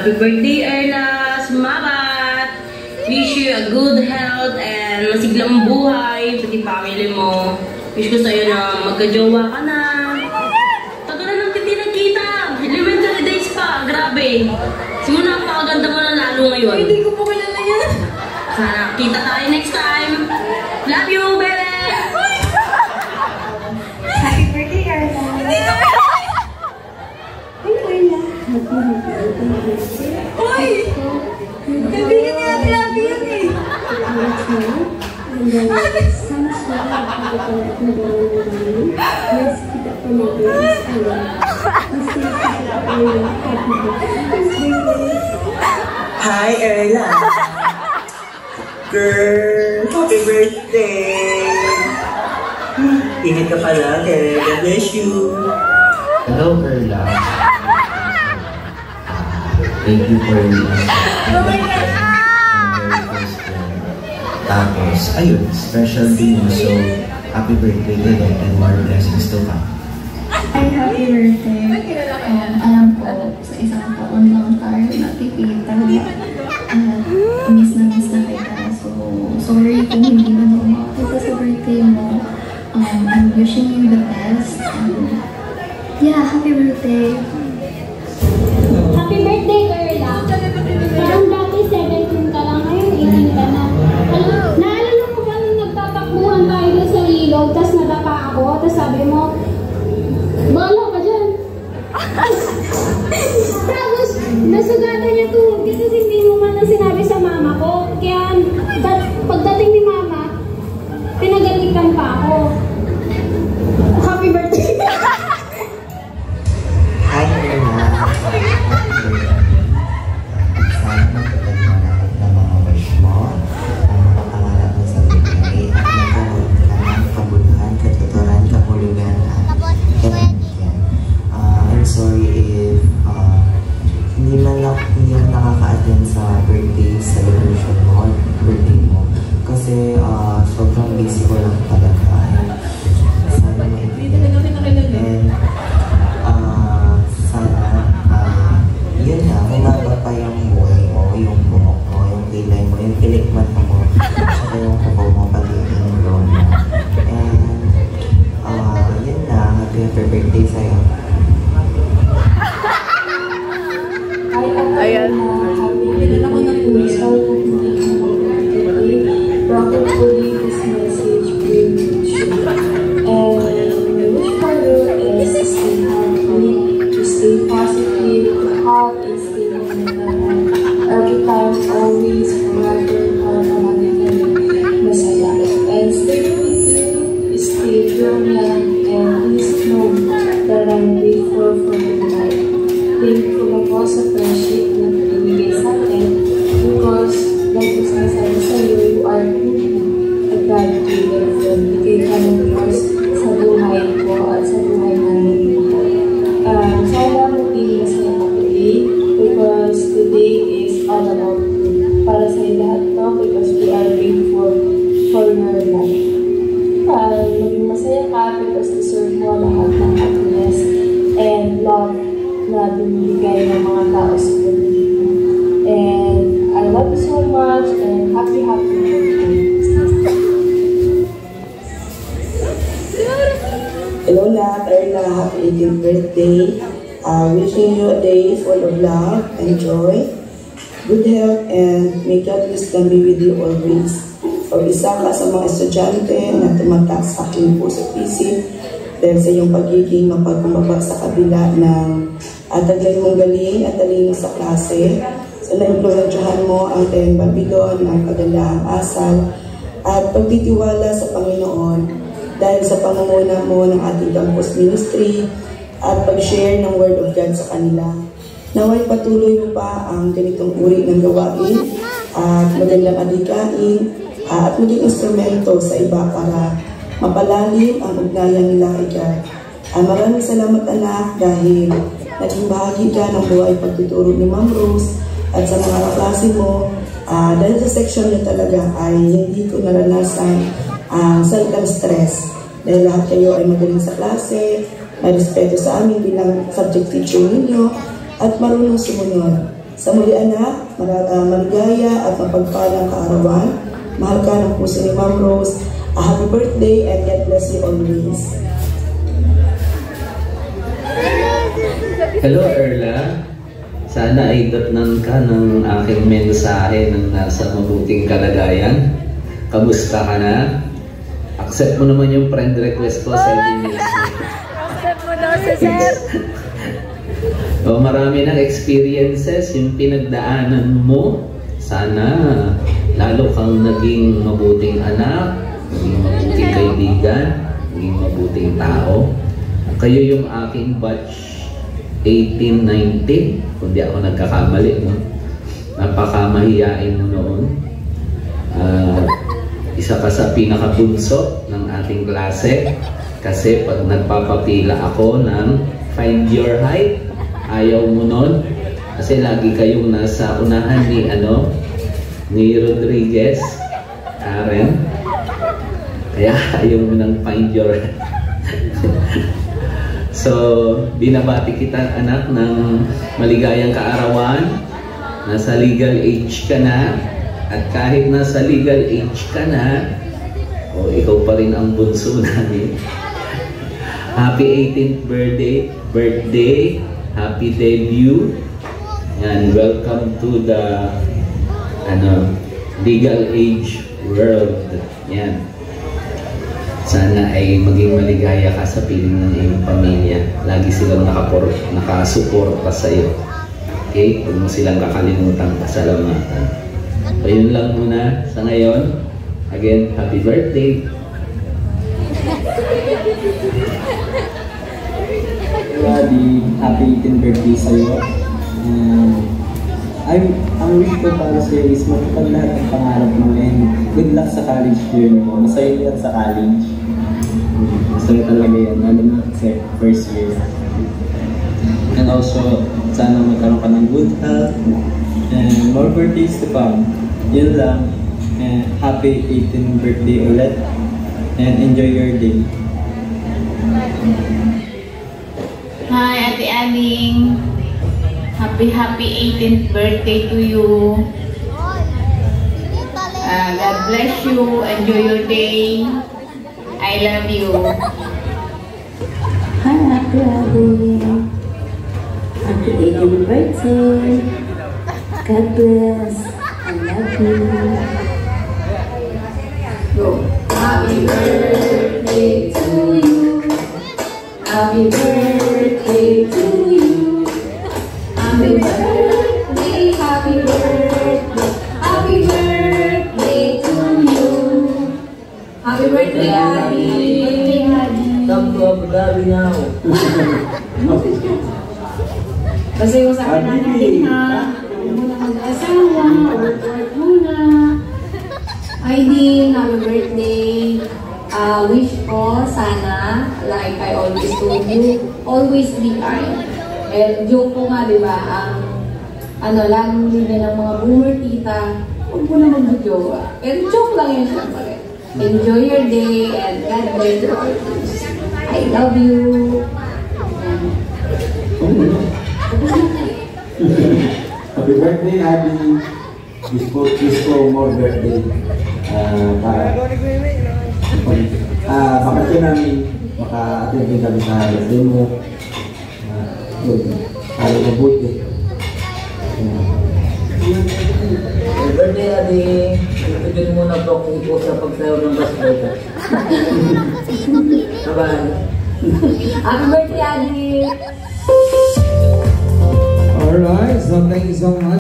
Happy birthday, Erla! Sumabat! Wish you a good health and masiglang buhay, pati family mo. Wish ko sa'yo na magka-jowa ka na. Tagal na natin di nagkita. Elementary days pa. Grabe. Simula napakaganda mo na lalo ngayon. Hindi ko po kilala yan. Sana kita tayo next time. Love you, baby! Happy birthday, Erla. Hindi ko Uy! Kaibigan niya, grabe yun eh. Hi, Erla. Girl, happy birthday. Ingat ka pala, girl. God bless you. Hello, Erla. Thank you for your Tapos, ayun, special din mo. So, happy birthday today and more blessings to come. Hi, happy birthday. Alam ko, sa isang taon lang tayo nakikita. Miss na kita. So, sorry kung hindi na makakita sa birthday mo. I'm wishing you the best. Yeah, happy birthday. Happy birthday, Erla. Parang dati 17 ka lang, ngayon 18 ka na. Naalala mo ba nung nagtatakbuhan tayo doon sa ilog, tapos nadapa ako, tapos sabi mo, bala ka dyan. Tapos, nasugatan niya tuhod kasi hindi mo man na sinabi sa mama ko. Kaya, pagdating ni mama, pinagalitan pa ako. Happy birthday. Hi, Erla. Sana matupad mo lahat ng mga wish mo, ang makapangarap mo sa buhay, at magkaroon ka ng kabuluhan, katuturan, kahulugan, at kananiyan. I'm sorry if hindi mo nakaka-attend sa birthday celebration mo, birthday mo, kasi sobrang busy ko lang talaga. Sana maintindihan. And yun na, humaba pa yung buhay mo, yung buhok mo, yung kilay mo, yung pilikman mo, saka yung kuko mo, pati yung loan mo. And yun na, happy birthday sa'yo. Ayan. Pinala ko ng puso. Rocket for you this message bring you. And wish for you is to stay healthy, to stay positive, to have and stay momentum. Every time, always, forever, palaging masaya. And stay with you, stay brilliant, and please know that I'm grateful for your life. Thankful ako sa friendship na pinibigay sa atin because like ko sinasabi sa iyo, you are a God-given friend. Bigay ka ng Diyos sa buhay ko at sa buhay namin. Sana magiging masaya ka today because today is all about you. Para sa lahat to because we are grateful for your life. Maging masaya ka because deserve mo lahat ng happiness and love na binibigay ng mga tao sa mundo. And I love you so much and happy birthday. Hello lahat, Erla. Happy 18th birthday. Wishing you a day full of love and joy, good health, and may God wisdom be with you always. O isa ka sa mga estudyante na tumatak sa aking puso-isip dahil sa iyong pagiging mapagkumbaba sa kabila ng taglay mong galing at talino sa klase. So na-impluwensyahan mo ang Tayong Babylon, ang kagandahang asal, at pagtitiwala sa Panginoon dahil sa pangunguna mo ng ating campus ministry at pag-share ng Word of God sa kanila. Naway patuloy mo pa ang ganitong uri ng gawain at magandang adikain at maging instrumento sa iba para mapalalim ang ugnayan nila kay God. Maraming salamat anak dahil naging bahagi ka ng buhay pagtuturo ni Ma'am Rose at sa mga kaklase mo. Dahil sa section niyo talaga ay hindi ko naranasan ang salitang stress. Dahil lahat kayo ay magaling sa klase, may respeto sa amin bilang subject teacher ninyo, at marunong sumunod. Sa muli anak, maligaya at mapagpalang kaarawan. Mahal ka ng puso ni Ma'am Rose. A happy birthday and God bless you always. Hello Erla, sana ay datnan ka ng aking mensahe ng nasa mabuting kalagayan. Kamusta ka na? Accept mo naman yung friend request ko sa email. Accept mo daw si Sir. O, marami ng experiences yung pinagdaanan mo. Sana lalo kang naging mabuting anak, naging mabuting kaibigan, naging mabuting tao. Kayo yung aking batch 18-19, kung di ako nagkakamali, no? Napakamahiyain mo noon. Isa ka sa pinakabunso ng ating klase kasi pag nagpapapila ako ng find your height, ayaw mo noon kasi lagi kayong nasa unahan ni Rodriguez, Karen, kaya ayaw mo ng find your height. So, binabati kita anak ng maligayang kaarawan. Nasa legal age ka na. At kahit nasa legal age ka na, ikaw pa rin ang bunso namin. Happy 18th birthday. Happy debut. And welcome to the legal age world. Yan. Sana ay maging maligaya ka sa piling ng iyong pamilya. Lagi silang nakasuporta sa iyo. Okay? Huwag mo silang kakalimutan pasalamatan. So, yun lang muna sa ngayon. Again, happy birthday! Happy 18th birthday sa'yo. Ang wish ko para sa'yo is matupad lahat ng pangarap mo and good luck sa college year mo. Masaya yan sa college. Masaya talaga yan, lalo na sa first year. And also, sana magkaroon ka ng good health and more birthdays to come. Yun lang. And happy 18th birthday ulit and enjoy your day. Hi, Ate Aning. Happy 18th birthday to you. God bless you. Enjoy your day. I love you. Hi, Ate Abby. Happy 18th birthday. God bless. I love you. Go. Happy birthday to you. Happy birthday to you. Happy birthday, happy birthday, happy birthday to you. Happy birthday, Abby. Come to Abu Dhabi now. Kasi usapan natin ha. Huwag muna mag-asawa, work muna. Heidi, happy birthday. Wish ko sana, like I always told you, always be kind. And joke ko nga, di ba, laging din ng mga boomer tita, huwag mo na mag-jowa. Pero joke lang yun syempre. Enjoy your day and God bless you always. I love you. Happy birthday, Abby. Wish ko more birthday. Bakasyon namin, maka-attend din kami sa birthday mo. Para mabuti. Birthday, Adi. Ipigil mo na po kung ito sa pagsayaw ng basketball. Bye-bye. Happy birthday, Adi. Alright, so thank you so much.